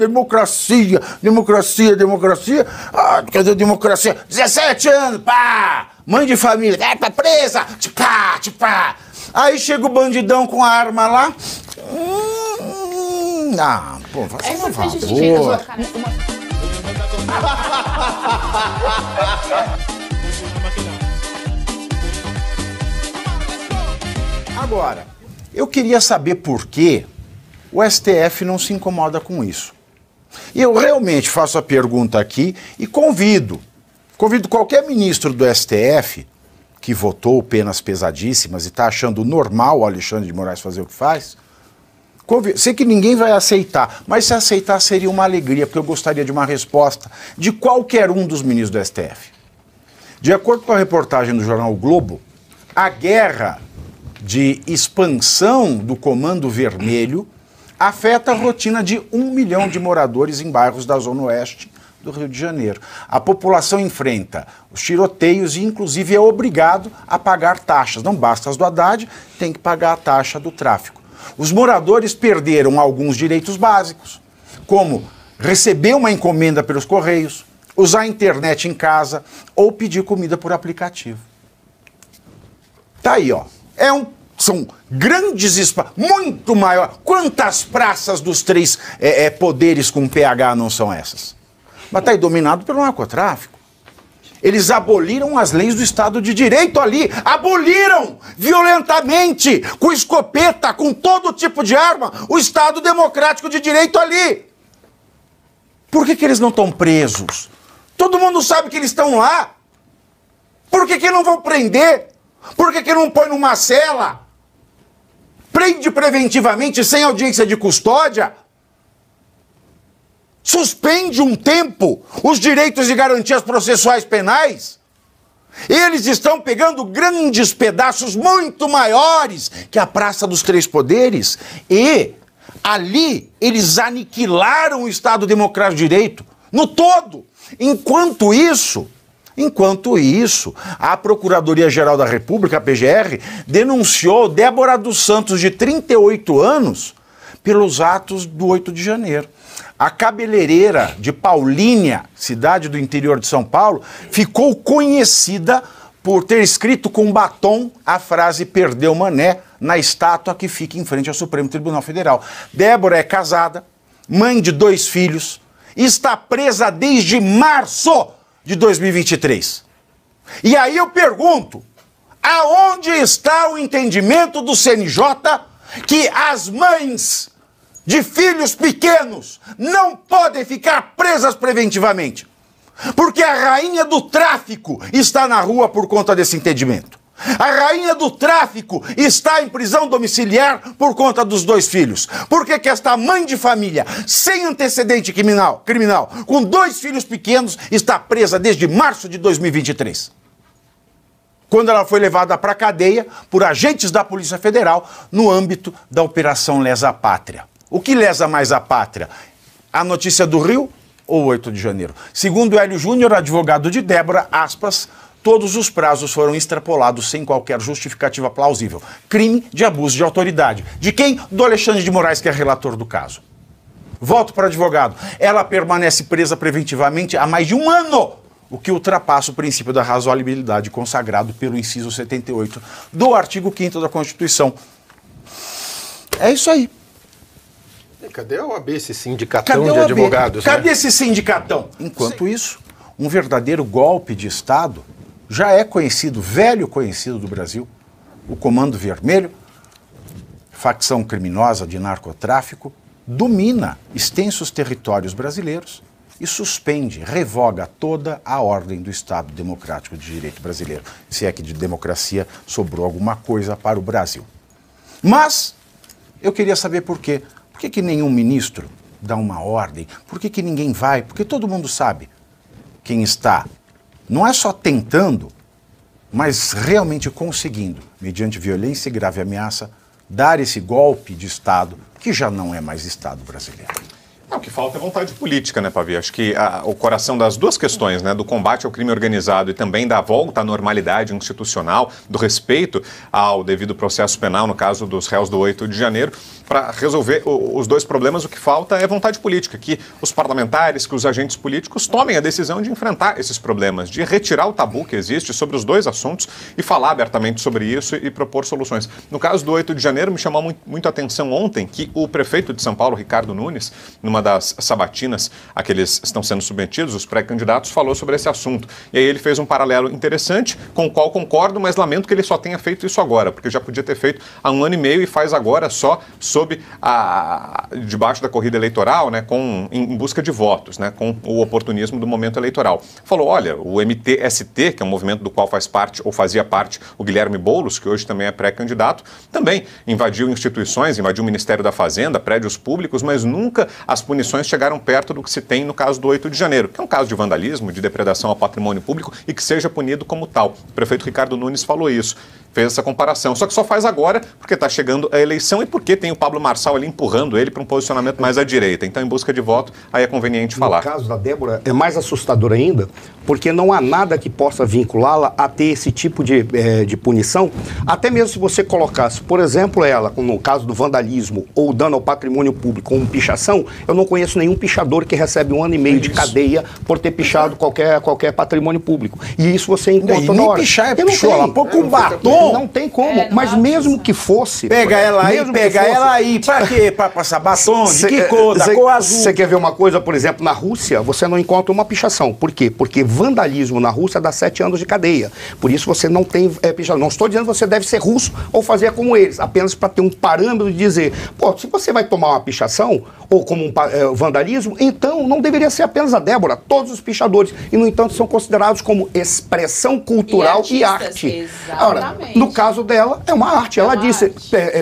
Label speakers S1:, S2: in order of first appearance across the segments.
S1: democracia, democracia, democracia. Ah, cadê a democracia? 17 anos, pá! Mãe de família, tá presa, tipá, tipá. Aí chega o bandidão com a arma lá. Ah, pô, faz um favor. Agora, eu queria saber por que o STF não se incomoda com isso. E eu realmente faço a pergunta aqui e convido qualquer ministro do STF que votou penas pesadíssimas e está achando normal o Alexandre de Moraes fazer o que faz. Sei que ninguém vai aceitar, mas se aceitar seria uma alegria, porque eu gostaria de uma resposta de qualquer um dos ministros do STF. De acordo com a reportagem do jornal o Globo, a guerra de expansão do Comando Vermelho afeta a rotina de 1 milhão de moradores em bairros da Zona Oeste do Rio de Janeiro. A população enfrenta os tiroteios e, inclusive, é obrigado a pagar taxas. Não basta as do Haddad, tem que pagar a taxa do tráfico. Os moradores perderam alguns direitos básicos, como receber uma encomenda pelos correios, usar a internet em casa ou pedir comida por aplicativo. Tá aí, ó. São grandes espaços, muito maior. Quantas praças dos 3 poderes com PH não são essas? Mas está aí dominado pelo narcotráfico. Eles aboliram as leis do Estado de Direito ali. Aboliram violentamente, com escopeta, com todo tipo de arma, o Estado Democrático de Direito ali. Por que eles não estão presos? Todo mundo sabe que eles estão lá. Por que não vão prender? Por que não põe numa cela? Prende preventivamente, sem audiência de custódia? Suspende um tempo os direitos e garantias processuais penais? Eles estão pegando grandes pedaços muito maiores que a Praça dos 3 Poderes e ali eles aniquilaram o Estado Democrático de Direito no todo. Enquanto isso, a Procuradoria-Geral da República, a PGR, denunciou Débora dos Santos, de 38 anos, pelos atos do 8 de janeiro. A cabeleireira de Paulínia, cidade do interior de São Paulo, ficou conhecida por ter escrito com batom a frase "perdeu mané" na estátua que fica em frente ao Supremo Tribunal Federal. Débora é casada, mãe de 2 filhos, e está presa desde março de 2023. E aí eu pergunto, aonde está o entendimento do CNJ que as mães de filhos pequenos não podem ficar presas preventivamente? Porque a rainha do tráfico está na rua por conta desse entendimento. A rainha do tráfico está em prisão domiciliar por conta dos 2 filhos. Por que esta mãe de família, sem antecedente criminal, com 2 filhos pequenos, está presa desde março de 2023? Quando ela foi levada para a cadeia por agentes da Polícia Federal no âmbito da Operação Lesa Pátria. O que lesa mais a pátria? A notícia do Rio ou 8 de janeiro? Segundo Hélio Júnior, advogado de Débora, aspas, todos os prazos foram extrapolados sem qualquer justificativa plausível. Crime de abuso de autoridade. De quem? Do Alexandre de Moraes, que é relator do caso. Volto para o advogado. Ela permanece presa preventivamente há mais de 1 ano, o que ultrapassa o princípio da razoabilidade consagrado pelo inciso 78 do artigo 5º da Constituição. É isso aí.
S2: Cadê a OAB, esse sindicatão de advogados?
S1: Cadê esse sindicatão? Enquanto isso, um verdadeiro golpe de Estado já é conhecido, velho conhecido do Brasil, o Comando Vermelho, facção criminosa de narcotráfico, domina extensos territórios brasileiros e suspende, revoga toda a ordem do Estado Democrático de Direito brasileiro, se é que de democracia sobrou alguma coisa para o Brasil. Mas eu queria saber por quê. Por que nenhum ministro dá uma ordem? Por que ninguém vai? Porque todo mundo sabe quem está, não é só tentando, mas realmente conseguindo, mediante violência e grave ameaça, dar esse golpe de Estado que já não é mais Estado brasileiro.
S3: O que falta é vontade política, né, Pavia? Acho que o coração das duas questões, né, do combate ao crime organizado e também da volta à normalidade institucional, do respeito ao devido processo penal, no caso dos réus do 8 de janeiro, para resolver os dois problemas, o que falta é vontade política, que os parlamentares, que os agentes políticos tomem a decisão de enfrentar esses problemas, de retirar o tabu que existe sobre os dois assuntos e falar abertamente sobre isso e propor soluções. No caso do 8 de janeiro, me chamou muito a atenção ontem que o prefeito de São Paulo, Ricardo Nunes, numa das sabatinas a que eles estão sendo submetidos, os pré-candidatos, falou sobre esse assunto. E aí ele fez um paralelo interessante, com o qual concordo, mas lamento que ele só tenha feito isso agora, porque já podia ter feito há 1 ano e meio e faz agora só sob debaixo da corrida eleitoral, né, em busca de votos, né, com o oportunismo do momento eleitoral. Falou, olha, o MTST, que é um movimento do qual faz parte, ou fazia parte, o Guilherme Boulos, que hoje também é pré-candidato, também invadiu instituições, invadiu o Ministério da Fazenda, prédios públicos, mas nunca as punições chegaram perto do que se tem no caso do 8 de janeiro, que é um caso de vandalismo, de depredação ao patrimônio público e que seja punido como tal. O prefeito Ricardo Nunes falou isso, fez essa comparação, só que só faz agora porque está chegando a eleição e porque tem o Pablo Marçal ali empurrando ele para um posicionamento mais à direita. Então, em busca de voto, aí é conveniente falar.
S4: No caso da Débora, é mais assustador ainda, porque não há nada que possa vinculá-la a ter esse tipo de punição, até mesmo se você colocasse, por exemplo, ela, no caso do vandalismo ou dano ao patrimônio público, como pichação, eu não conheço nenhum pichador que recebe 1 ano e meio de cadeia por ter pichado qualquer patrimônio público. E isso você encontra na hora.
S1: Pichar é pichou, ela pôr com batom.
S4: Não tem como, mas mesmo que fosse...
S1: Pega ela aí, pra quê? Pra passar batom? De que cor? Da cor azul.
S4: Você quer ver uma coisa, por exemplo, na Rússia, você não encontra uma pichação. Por quê? Porque vandalismo na Rússia dá 7 anos de cadeia. Por isso você não tem pichação. Não estou dizendo que você deve ser russo ou fazer como eles, apenas para ter um parâmetro de dizer, pô, se você vai tomar uma pichação, ou como um vandalismo, então não deveria ser apenas a Débora, todos os pichadores. E, no entanto, são considerados como expressão cultural e arte. Ora, no caso dela, é uma arte. Ela disse,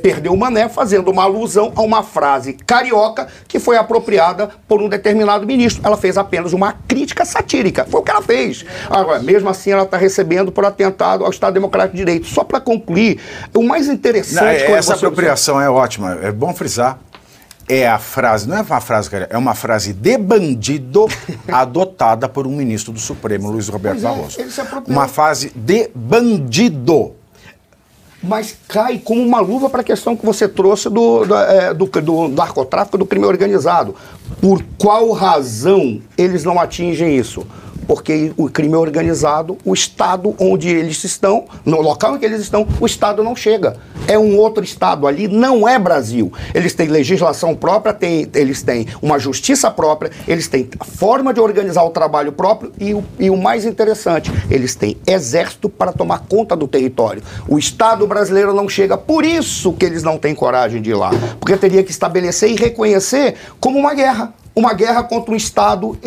S4: perdeu o mané fazendo uma alusão a uma frase carioca que foi apropriada por um determinado ministro. Ela fez apenas uma crítica satírica. Foi o que ela fez. Agora, mesmo assim, ela está recebendo por atentado ao Estado Democrático de Direito. Só para concluir, o mais interessante...
S1: Essa apropriação é ótima. É bom frisar. É a frase, não é uma frase, cara, é uma frase de bandido adotada por um ministro do Supremo, Luiz Roberto Barroso. Uma frase de bandido.
S4: Mas cai como uma luva para a questão que você trouxe do narcotráfico, do crime organizado. Por qual razão eles não atingem isso? Porque o crime organizado, o estado onde eles estão, no local em que eles estão, o estado não chega. É um outro estado ali, não é Brasil. Eles têm legislação própria, eles têm uma justiça própria, eles têm forma de organizar o trabalho próprio e o mais interessante, eles têm exército para tomar conta do território. O Estado brasileiro não chega, por isso que eles não têm coragem de ir lá. Porque teria que estabelecer e reconhecer como uma guerra. Uma guerra contra um Estado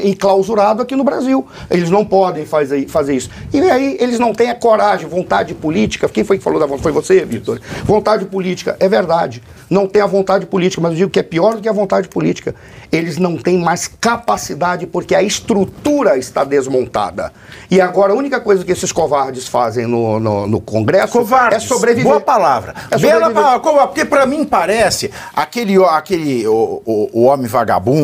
S4: enclausurado aqui no Brasil. Eles não podem fazer isso. E aí eles não têm a coragem, vontade política. Quem foi que falou da vontade? Foi você, Vitor? Vontade política, é verdade. Não tem a vontade política, mas eu digo que é pior do que a vontade política. Eles não têm mais capacidade porque a estrutura está desmontada. E agora a única coisa que esses covardes fazem no Congresso
S1: covardes,
S4: é sobreviver.
S1: Boa palavra. Bela palavra, porque para mim parece o homem vagabundo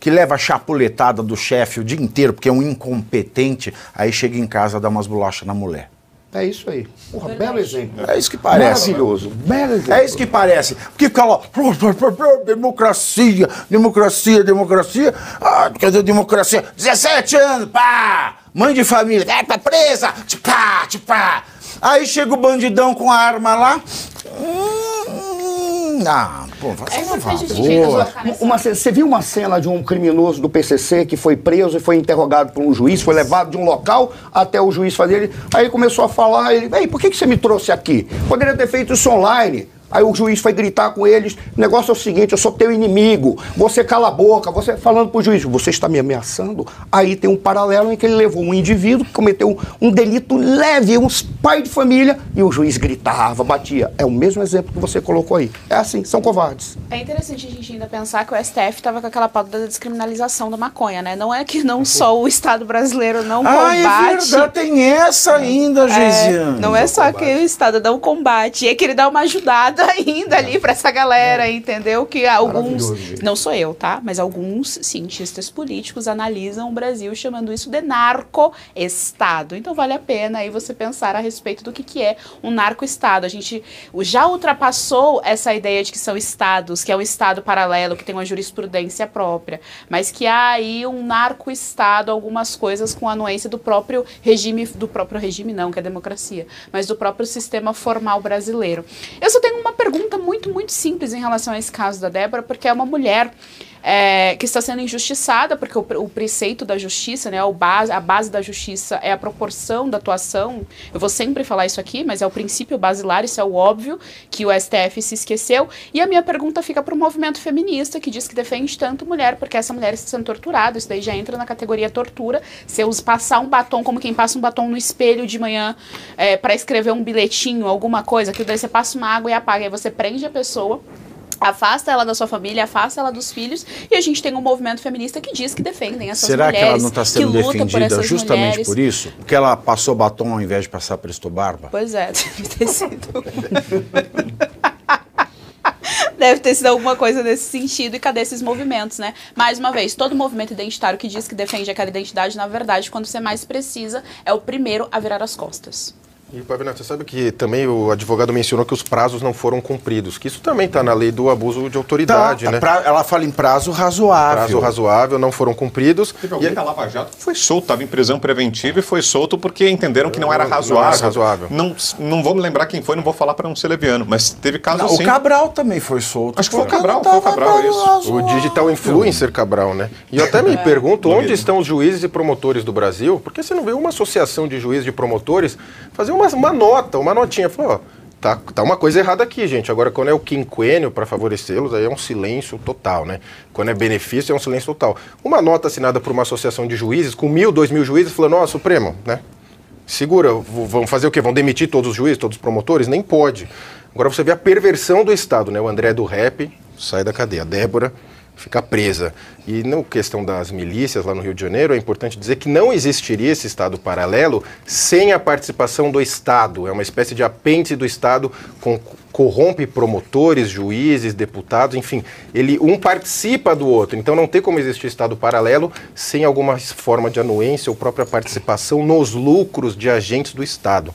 S1: que leva a chapuletada do chefe o dia inteiro porque é um incompetente, aí chega em casa e dá umas bolachas na mulher.
S4: É isso aí. Porra, belo exemplo.
S1: É isso que parece.
S4: Maravilhoso. Belo exemplo.
S1: É isso que parece. Porque fica lá, democracia. Ah, cadê a democracia? 17 anos, pá! Mãe de família, tá presa, tipá. Aí chega o bandidão com a arma lá. Pô,
S4: você viu uma cena de um criminoso do PCC que foi preso e foi interrogado por um juiz, foi levado de um local até o juiz fazer ele. Aí começou a falar, por que você me trouxe aqui? Poderia ter feito isso online. Aí o juiz foi gritar com eles, o negócio é o seguinte, eu sou teu inimigo, você cala a boca, você falando pro juiz, você está me ameaçando? Aí tem um paralelo em que ele levou um indivíduo que cometeu um delito leve, uns pai de família, e o juiz gritava, batia. É o mesmo exemplo que você colocou aí. É assim, são covardes.
S5: É interessante a gente ainda pensar que o STF estava com aquela pauta da descriminalização da maconha, né? Não é que não só o Estado brasileiro não combate...
S1: é verdade, tem essa ainda, Geisiane.
S5: Não é só que o Estado não combate, é que ele dá uma ajudada Estado ainda ali para essa galera, entendeu? Que alguns, não sou eu, tá? Mas alguns cientistas políticos analisam o Brasil chamando isso de narco-estado. Então vale a pena aí você pensar a respeito do que é um narco-estado. A gente já ultrapassou essa ideia de que são estados, que é um estado paralelo, que tem uma jurisprudência própria, mas que há aí um narco-estado, algumas coisas com a anuência do próprio regime não, que é democracia, mas do próprio sistema formal brasileiro. Eu só tenho uma pergunta muito, muito simples em relação a esse caso da Débora, porque é uma mulher que está sendo injustiçada, porque o preceito da justiça, né, a base da justiça é a proporção da atuação. Eu vou sempre falar isso aqui, mas é o princípio basilar, isso é o óbvio, que o STF se esqueceu. E a minha pergunta fica para o movimento feminista, que diz que defende tanto mulher, porque essa mulher está sendo torturada, isso daí já entra na categoria tortura. Se eu passar um batom, como quem passa um batom no espelho de manhã para escrever um bilhetinho, alguma coisa, que daí você passa uma água e apaga, aí você prende a pessoa, afasta ela da sua família, afasta ela dos filhos, e a gente tem um movimento feminista que diz que defendem essas mulheres.
S1: Será que ela não está sendo defendida justamente
S5: mulheres.
S1: por isso? Porque ela passou batom ao invés de passar Presto Barba?
S5: Pois é, deve ter sido. Deve ter sido alguma coisa nesse sentido. E cadê esses movimentos, né? Mais uma vez, todo movimento identitário que diz que defende aquela identidade, na verdade, quando você mais precisa, é o primeiro a virar as costas.
S2: E, Pavinato, você sabe que também o advogado mencionou que os prazos não foram cumpridos, que isso também está na lei do abuso de autoridade, né?
S1: Ela fala em prazo razoável.
S2: Prazo razoável, não foram cumpridos.
S3: Teve alguém da Lava Jato que foi solto, estava em prisão preventiva e foi solto porque entenderam que não era razoável.
S2: Não era razoável.
S3: Não vou me lembrar quem foi, não vou falar para não ser leviano, mas teve caso assim.
S1: O Cabral também foi solto.
S3: Acho que foi o Cabral, isso.
S2: O digital influencer Cabral, né? E eu até me pergunto onde estão os juízes e promotores do Brasil, porque você não vê uma associação de juízes e promotores fazer uma notinha, falou, ó, tá uma coisa errada aqui, gente. Agora, quando é o quinquênio para favorecê-los, aí é um silêncio total, né? Quando é benefício, é um silêncio total. Uma nota assinada por uma associação de juízes, com 1.000, 2.000 juízes, falando, ó, Supremo, né? Segura, vão fazer o quê? Vão demitir todos os juízes, todos os promotores? Nem pode. Agora você vê a perversão do Estado, né? O André do Rap sai da cadeia, a Débora fica presa. E na questão das milícias lá no Rio de Janeiro, é importante dizer que não existiria esse Estado paralelo sem a participação do Estado. É uma espécie de apêndice do Estado, corrompe promotores, juízes, deputados, enfim. Um participa do outro. Então não tem como existir Estado paralelo sem alguma forma de anuência ou própria participação nos lucros de agentes do Estado.